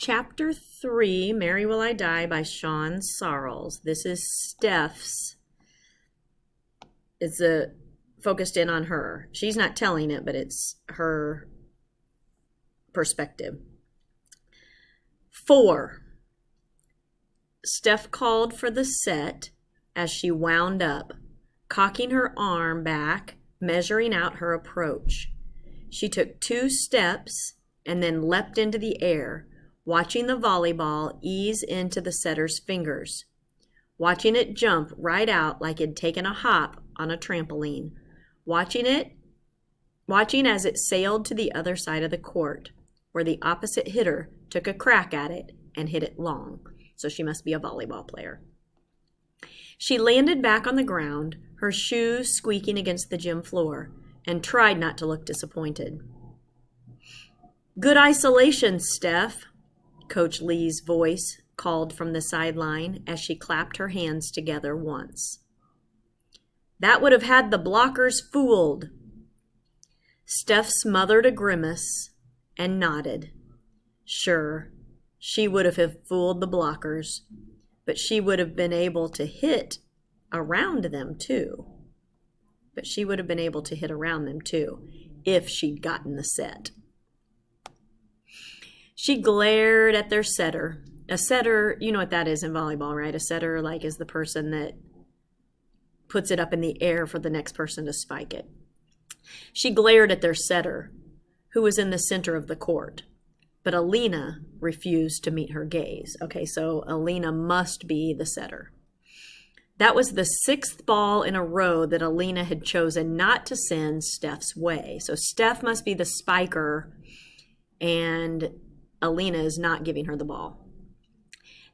Chapter 3, Mary Will I Die by Sean Sarles. This is Steph's. It's focused in on her. She's not telling it, but it's her perspective. 4. Steph called for the set as she wound up, cocking her arm back, measuring out her approach. She took 2 steps and then leapt into the air, watching the volleyball ease into the setter's fingers, watching it jump right out like it'd taken a hop on a trampoline, watching as it sailed to the other side of the court, where the opposite hitter took a crack at it and hit it long. So she must be a volleyball player. She landed back on the ground, her shoes squeaking against the gym floor, and tried not to look disappointed. "Good isolation, Steph," Coach Lee's voice called from the sideline as she clapped her hands together once. "That would have had the blockers fooled." Steph smothered a grimace and nodded. Sure, she would have fooled the blockers, but she would have been able to hit around them too. If she'd gotten the set. She glared at their setter. A setter, you know what that is in volleyball, right? A setter, is the person that puts it up in the air for the next person to spike it. She glared at their setter, who was in the center of the court. But Alina refused to meet her gaze. Okay, so Alina must be the setter. That was the 6th ball in a row that Alina had chosen not to send Steph's way. So Steph must be the spiker, and Alina is not giving her the ball.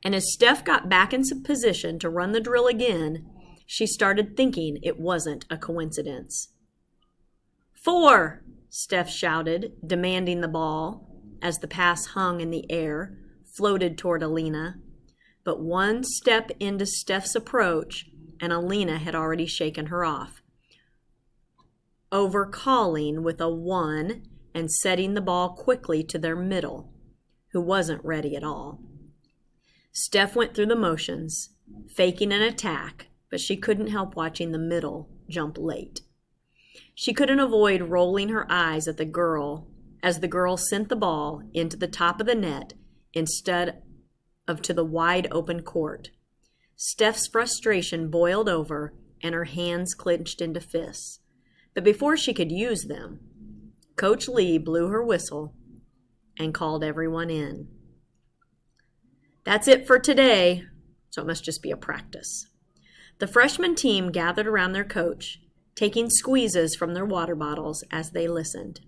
And as Steph got back in position to run the drill again, she started thinking it wasn't a coincidence. 4, Steph shouted, demanding the ball, as the pass hung in the air, floated toward Alina. But one step into Steph's approach, and Alina had already shaken her off, overcalling with a 1 and setting the ball quickly to their middle, who wasn't ready at all. Steph went through the motions, faking an attack, but she couldn't help watching the middle jump late. She couldn't avoid rolling her eyes at the girl as the girl sent the ball into the top of the net instead of to the wide open court. Steph's frustration boiled over and her hands clenched into fists. But before she could use them, Coach Lee blew her whistle and called everyone in. That's it for today, so it must just be a practice. The freshman team gathered around their coach, taking squeezes from their water bottles as they listened.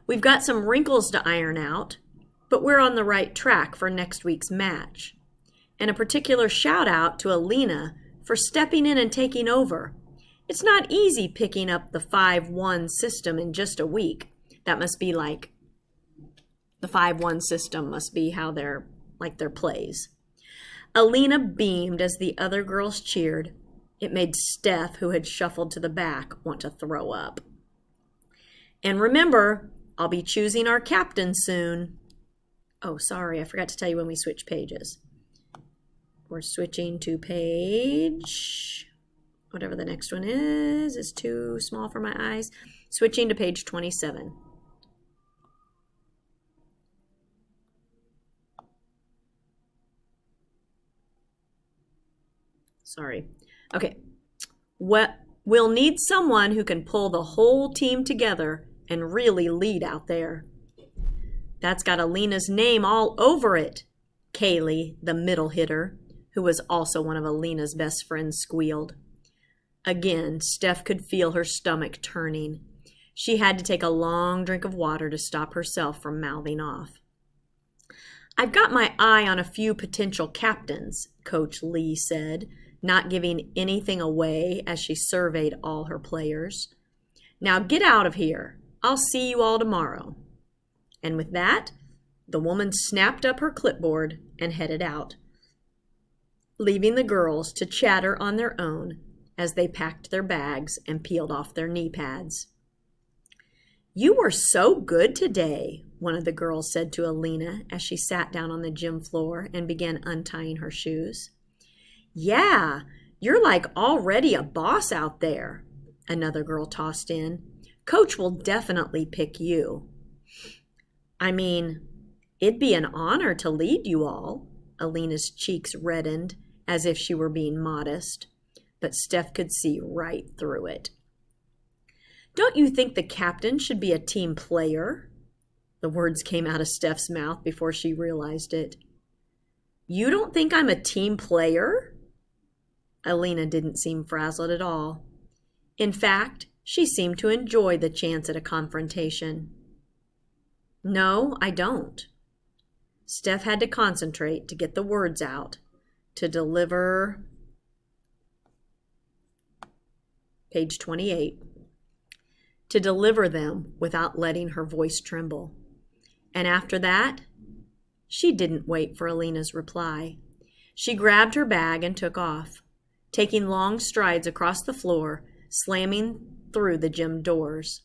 We've got some wrinkles to iron out, but we're on the right track for next week's match. And a particular shout out to Alina for stepping in and taking over. It's not easy picking up the 5-1 system in just a week. That must be the 5-1 system must be how their plays. Alina beamed as the other girls cheered. It made Steph, who had shuffled to the back, want to throw up. And remember, I'll be choosing our captain soon. Oh, sorry, I forgot to tell you when we switch pages. We're switching to page, whatever the next one is too small for my eyes. Switching to page 27. Sorry. Okay. We'll need someone who can pull the whole team together and really lead out there. That's got Alina's name all over it, Kaylee, the middle hitter, who was also one of Alina's best friends, squealed. Again, Steph could feel her stomach turning. She had to take a long drink of water to stop herself from mouthing off. I've got my eye on a few potential captains, Coach Lee said, not giving anything away as she surveyed all her players. Now get out of here. I'll see you all tomorrow. And with that, the woman snapped up her clipboard and headed out, leaving the girls to chatter on their own as they packed their bags and peeled off their knee pads. You were so good today, one of the girls said to Alina as she sat down on the gym floor and began untying her shoes. Yeah, you're like already a boss out there, another girl tossed in. Coach will definitely pick you. I mean, it'd be an honor to lead you all. Alina's cheeks reddened as if she were being modest, but Steph could see right through it. Don't you think the captain should be a team player? The words came out of Steph's mouth before she realized it. You don't think I'm a team player? Alina didn't seem frazzled at all. In fact, she seemed to enjoy the chance at a confrontation. No, I don't. Steph had to concentrate to get the words out, to deliver... Page 28. To deliver them without letting her voice tremble. And after that, she didn't wait for Alina's reply. She grabbed her bag and took off, taking long strides across the floor, slamming through the gym doors.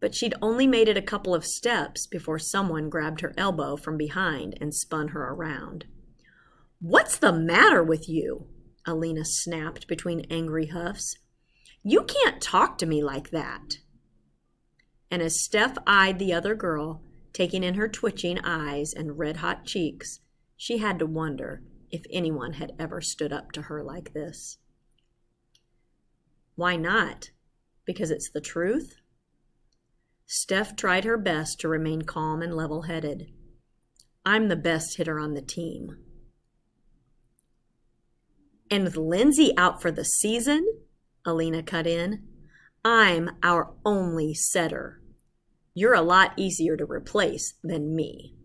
But she'd only made it a couple of steps before someone grabbed her elbow from behind and spun her around. What's the matter with you? Alina snapped between angry huffs. You can't talk to me like that. And as Steph eyed the other girl, taking in her twitching eyes and red-hot cheeks, she had to wonder if anyone had ever stood up to her like this. Why not? Because it's the truth? Steph tried her best to remain calm and level-headed. I'm the best hitter on the team. And with Lindsay out for the season, Alina cut in, I'm our only setter. You're a lot easier to replace than me.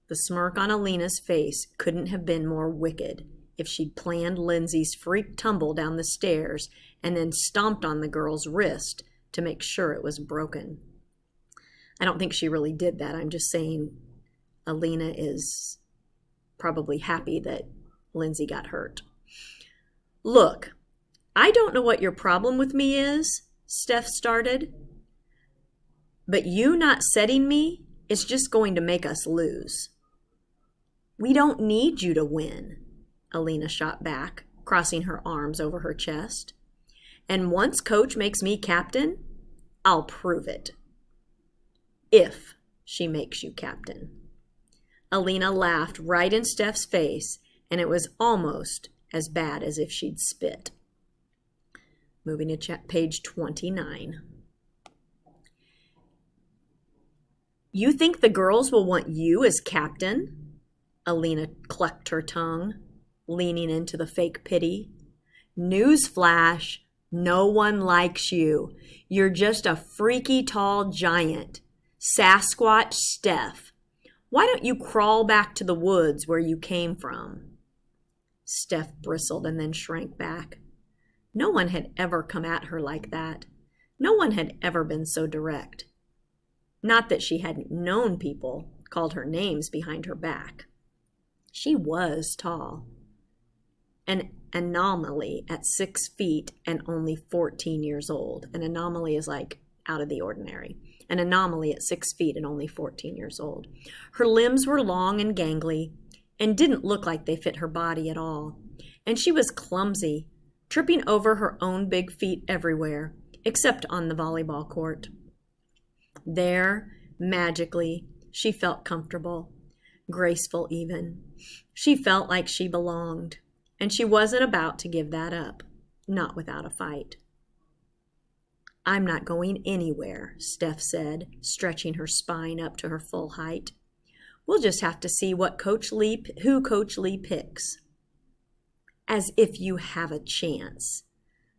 The smirk on Alina's face couldn't have been more wicked if she'd planned Lindsay's freak tumble down the stairs and then stomped on the girl's wrist to make sure it was broken. I don't think she really did that. I'm just saying Alina is probably happy that Lindsay got hurt. Look, I don't know what your problem with me is, Steph started, but you not setting me is just going to make us lose. We don't need you to win, Alina shot back, crossing her arms over her chest. And once Coach makes me captain, I'll prove it. If she makes you captain. Alina laughed right in Steph's face, and it was almost as bad as if she'd spit. Moving to page 29. You think the girls will want you as captain? Alina clucked her tongue, leaning into the fake pity. Newsflash, no one likes you. You're just a freaky tall giant. Sasquatch Steph. Why don't you crawl back to the woods where you came from? Steph bristled and then shrank back. No one had ever come at her like that. No one had ever been so direct. Not that she hadn't known people called her names behind her back. She was tall. An anomaly at 6 feet and only 14 years old. An anomaly is like out of the ordinary. An anomaly at 6 feet and only 14 years old. Her limbs were long and gangly and didn't look like they fit her body at all. And she was clumsy, tripping over her own big feet everywhere, except on the volleyball court. There, magically, she felt comfortable, graceful even. She felt like she belonged, and she wasn't about to give that up, not without a fight. I'm not going anywhere, Steph said, stretching her spine up to her full height. We'll just have to see who Coach Lee picks. As if you have a chance.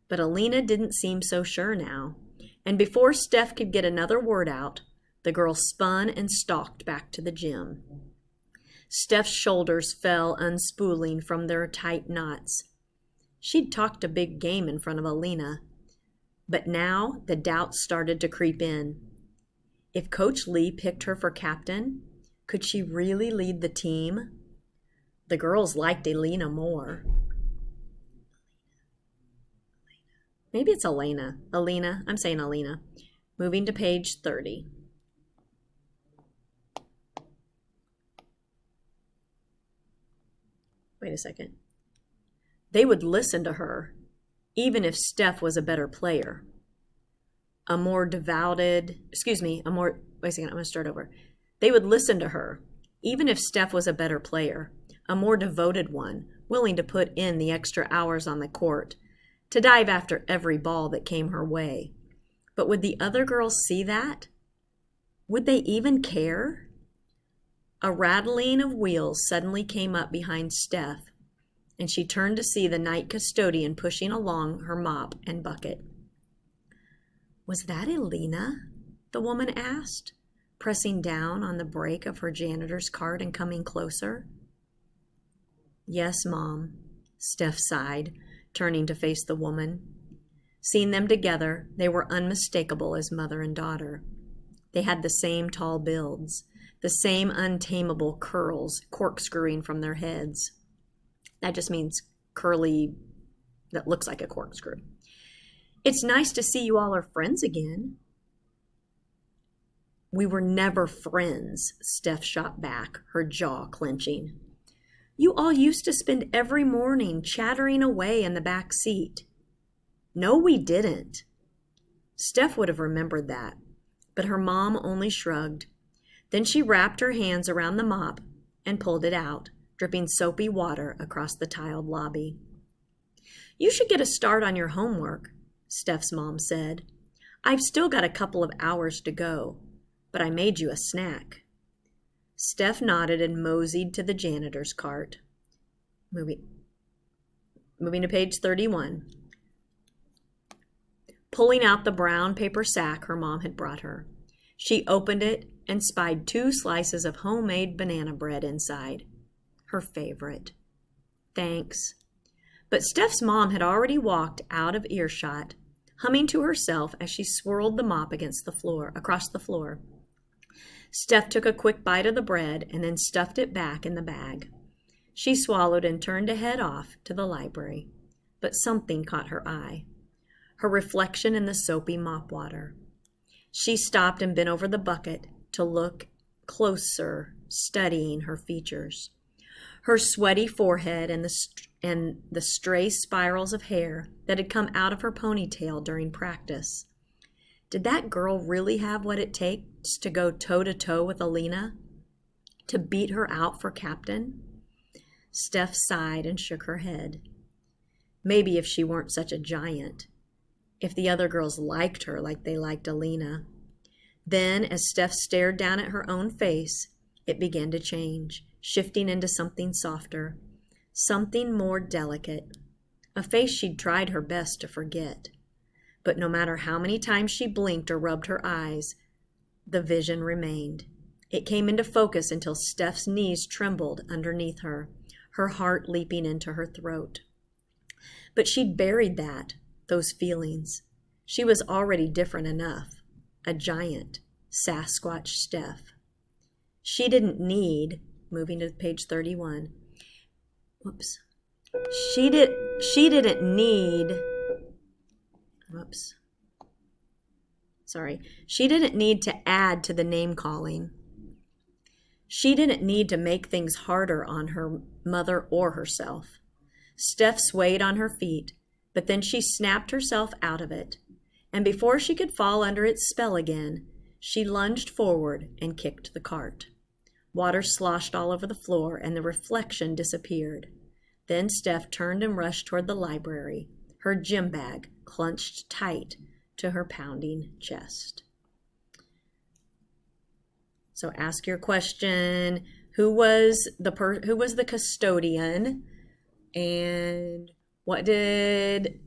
But Alina didn't seem so sure now, and before Steph could get another word out, the girl spun and stalked back to the gym. Steph's shoulders fell unspooling from their tight knots. She'd talked a big game in front of Alina, but now the doubts started to creep in. If Coach Lee picked her for captain, could she really lead the team? The girls liked Alina more. Maybe it's Elena. Alina. I'm saying Alina. Moving to page 30. Wait a second. They would listen to her, even if Steph was a better player. Wait a second, I'm going to start over. They would listen to her, even if Steph was a better player, a more devoted one, willing to put in the extra hours on the court, to dive after every ball that came her way. But would the other girls see that? Would they even care? A rattling of wheels suddenly came up behind Steph, and she turned to see the night custodian pushing along her mop and bucket. "Was that Elena?" the woman asked, pressing down on the brake of her janitor's cart and coming closer. "Yes, Mom," Steph sighed, turning to face the woman. Seeing them together, they were unmistakable as mother and daughter. They had the same tall builds, the same untamable curls corkscrewing from their heads. That just means curly, that looks like a corkscrew. "It's nice to see you all are friends again." "We were never friends," Steph shot back, her jaw clenching. "You all used to spend every morning chattering away in the back seat." "No, we didn't." Steph would have remembered that, but her mom only shrugged. Then she wrapped her hands around the mop and pulled it out, dripping soapy water across the tiled lobby. "You should get a start on your homework," Steph's mom said. "I've still got a couple of hours to go, but I made you a snack." Steph nodded and moseyed to the janitor's cart. Moving to page 31. Pulling out the brown paper sack her mom had brought her, she opened it and spied 2 slices of homemade banana bread inside. Her favorite. "Thanks." But Steph's mom had already walked out of earshot, humming to herself as she swirled the mop across the floor. Steph took a quick bite of the bread and then stuffed it back in the bag. She swallowed and turned to head off to the library, but something caught her eye. Her reflection in the soapy mop water. She stopped and bent over the bucket to look closer, studying her features. Her sweaty forehead and the stray spirals of hair that had come out of her ponytail during practice. Did that girl really have what it takes to go toe-to-toe with Elena? To beat her out for captain? Steph sighed and shook her head. Maybe if she weren't such a giant. If the other girls liked her like they liked Elena. Then, as Steph stared down at her own face, it began to change, shifting into something softer, something more delicate, a face she'd tried her best to forget. But no matter how many times she blinked or rubbed her eyes, the vision remained. It came into focus until Steph's knees trembled underneath her, her heart leaping into her throat. But she'd buried those feelings. She was already different enough, a giant, Sasquatch Steph. She didn't need, moving to page 31, she didn't need to add to the name calling. She didn't need to make things harder on her mother or herself. Steph swayed on her feet, but then she snapped herself out of it, and before she could fall under its spell again, she lunged forward and kicked the cart. Water sloshed all over the floor, and the reflection disappeared. Then Steph turned and rushed toward the library, her gym bag clenched tight to her pounding chest. So ask your question, who was the custodian, and what did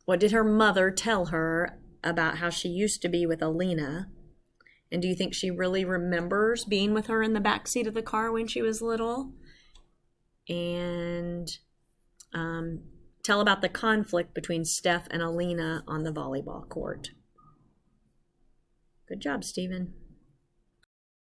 her mother tell her about how she used to be with Elena? And do you think she really remembers being with her in the backseat of the car when she was little? And tell about the conflict between Steph and Elena on the volleyball court. Good job, Stephen.